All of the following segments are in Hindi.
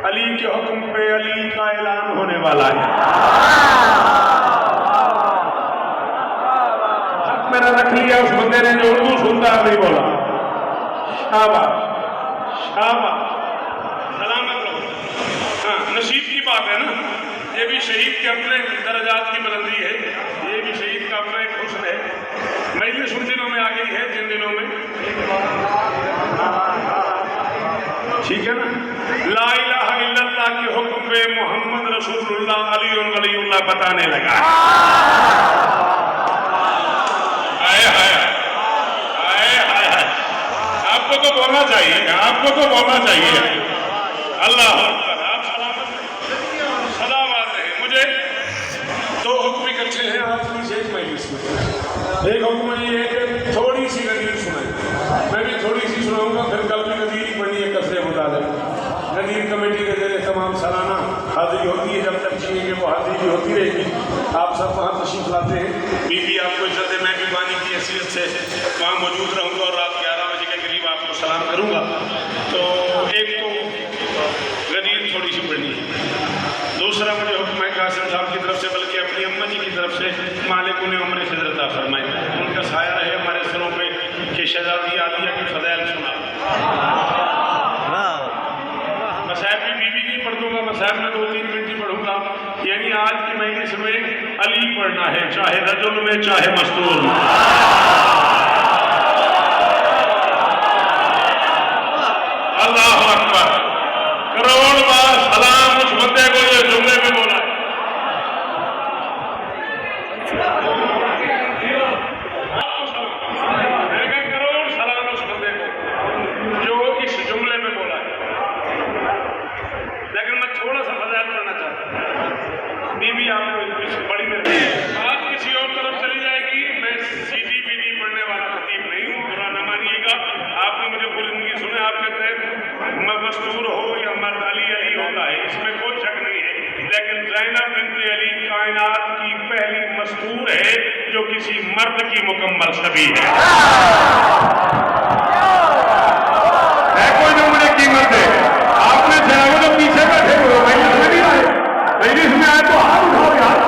अली के हुक्म पे अली का ऐलान होने वाला है। हक मैंने रख लिया उस बंदे ने जो उर्दू सुनता है नहीं बोला। शाबाश शाबाश, सलामत रहो। हाँ, नसीब की बात है ना, ये भी शहीद के अपने दर्जात की बुलंदी है, ये भी शहीद का अपना एक हुस्न है। मजलिस उन दिनों में आ गई है जिन दिनों में, ठीक है ना, ला इलाहा इल्लल्लाह के हुक्म पे मोहम्मद रसूलुल्लाह अली वलीउल्लाह बताने लगा। हाय हाय हाय हाय हाय, आपको तो बोलना चाहिए, आपको तो बोलना चाहिए। अल्लाह अकबर, आप सलामत रहे। मुझे दो हुक्म इकट्ठे हैं आपकी से एक मजलिस में। एक हुक्म ये है कि थोड़ी सी गदीर सुनाई, मैं भी थोड़ी सी सुनाऊंगा, फिर कल भी गदीर ही पढ़नी है कसरे मुताबिक। गदीर कमेटी के ज़रिए तमाम सालाना हाजिरी होती है, जब तक जिएंगे वो हाजिरी भी होती रहेगी। आप सब वहाँ तशरीफ लाते हैं, बीबी आपको इज्जत है, मैं भी पानी की हैसियत से वहाँ मौजूद रहूँगा और रात 11 बजे के करीब आपको सलाम करूँगा। तो एक तो गदीर थोड़ी सी पढ़नी है। दूसरा मुझे हुक्म है कासिम साहब की तरफ से, बल्कि अपनी अम्मा जी की तरफ से, मालिक उन्हें उम्र से अता फरमाए, उनका साया रहे हमारे सरों पे, कि शहजादी आलिया की फज़ैल सुना। मसाहब भी बीबी की पढ़ दूंगा, मसाहब में 2-3 मिनट ही पढ़ूंगा। यानी आज की मजलिस में अली पढ़ना है, चाहे रजुल में चाहे मस्तूर में। अल्लाह अकबर, करोड़ बार सलाम उस बंदे को जो जुमले में बोला है। आपको सलाम, मैंने कहा करोड़ सलाम उस बंदे को जो इस जुमले में बोला है। लेकिन मैं थोड़ा सा फजाइल करना चाहता हूँ, बीबी आपको बड़ी मेहरबानी। बात किसी और तरफ चली जाएगी, मैं सीधी बीडी पढ़ने वाला खतीब नहीं हूँ, बुरा न मानिएगा। आपने मुझे पूरी जिंदगी सुने, आप कहते हैं मस्तूर हो या मर्द, अली अली होता है, इसमें कोई शक नहीं है। लेकिन ज़ैनब बिन्त अली कायनात की पहली मस्तूर है जो किसी मर्द की मुकम्मल छवि है। कोई जो मुझे कीमत है, आपने चाहे तो पीछे बैठे हो, मजलिस में नहीं आए, मजलिस में आए तो हाथ उठाओ यार।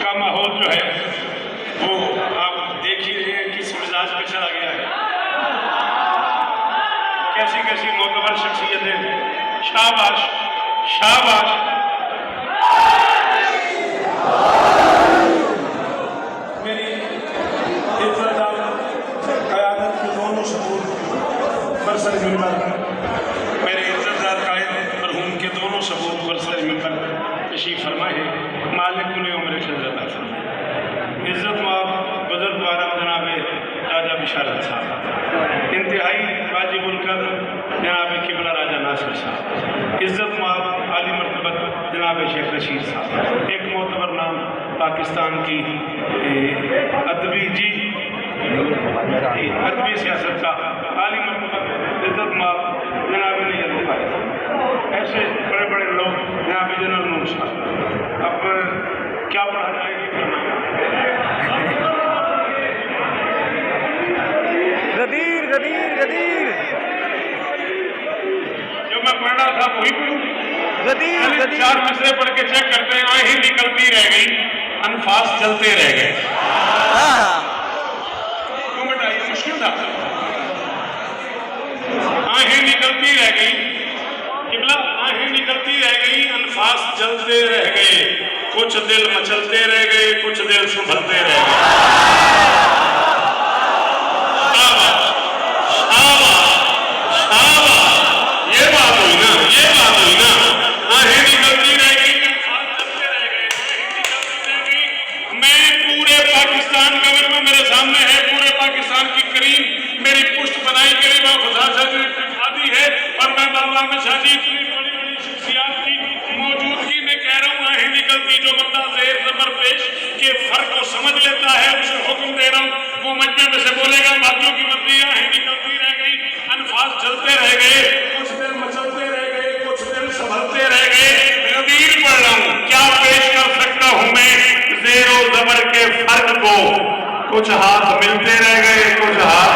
का माहौल जो है वो आप देख ही रहे हैं किस मिजाज पे कैसी कैसी मोतबर शख्सियतें, शाबाश शाबाश। मेरी इत्तेदाल क़यादत के दोनों सबूत बरसर मिंबर, मेरे इत्तेदाल कायद मरहूम के दोनों सबूत बरसर मिंबर तशरीफ़ फरमा है। मालिक ने उम्र खिदमत अता फरमाए। इज़्ज़त माब बुजुर्ग वारा जनाब राजा बिशारत साहब, इंतहाई वाजिबुल कद्र जनाब किबला राजा नासिर साहब, इज़्ज़त माब आली मर्तबत जनाब शेख रशीद साहब, एक मोतबर नाम पाकिस्तान की अदबी सियासत का आली मर्तबत इज़्ज़त माब जनाब नैय्यर फारिस, ऐसे बड़े बड़े लोग जनाब जनरल नूर साहब। अब क्या पढ़ा जाएगी? गदीर गदीर गदीर जो मैं पढ़ रहा था वही पढ़ूं। गदीर गदीर 4 मिसरे पढ़ के चेक करते हैं। आहें निकलती रह गई, अनफास चलते रह गए। क्यों बेटा ये मुश्किल था? आहें निकलती रह गई किबला, आहें निकलती रह गई, अनफास जलते रह गए, कुछ दिल मचलते रह गए, कुछ दिल संभलते रह गए। ये बात हुई ना, ये बात हुई ना। आहें निकलती रह गई, अनफास जलते रह गए, निकलती रह गई। मैं पूरे पाकिस्तान गवर्नर मेरे सामने है, पूरे पाकिस्तान की करीम मेरी पुष्ट बनाई गई खुदा आदि है, और मैं बाबा में शादी इतनी बड़ी बड़ी शख्सियात की मौजूदगी में कह रहा हूँ आहें निकलती। जो बंदा ज़ेर ज़बर पेश के फर्क को समझ लेता है उसे हुक्म दे रहा हूँ, वो मजमे में से बोलेगा बाकियों की बदली आहें निकलती रह गई, अनफास जलते रह गए, कुछ दिल मचलते रह गए, कुछ दिल संभलते रह गए। गदीर पढ़ रहा हूँ, क्या पेश कर सकता हूँ मैं ज़ेर ज़बर के फर्क को? कुछ हाथ मिलते रह गए, कुछ हाथ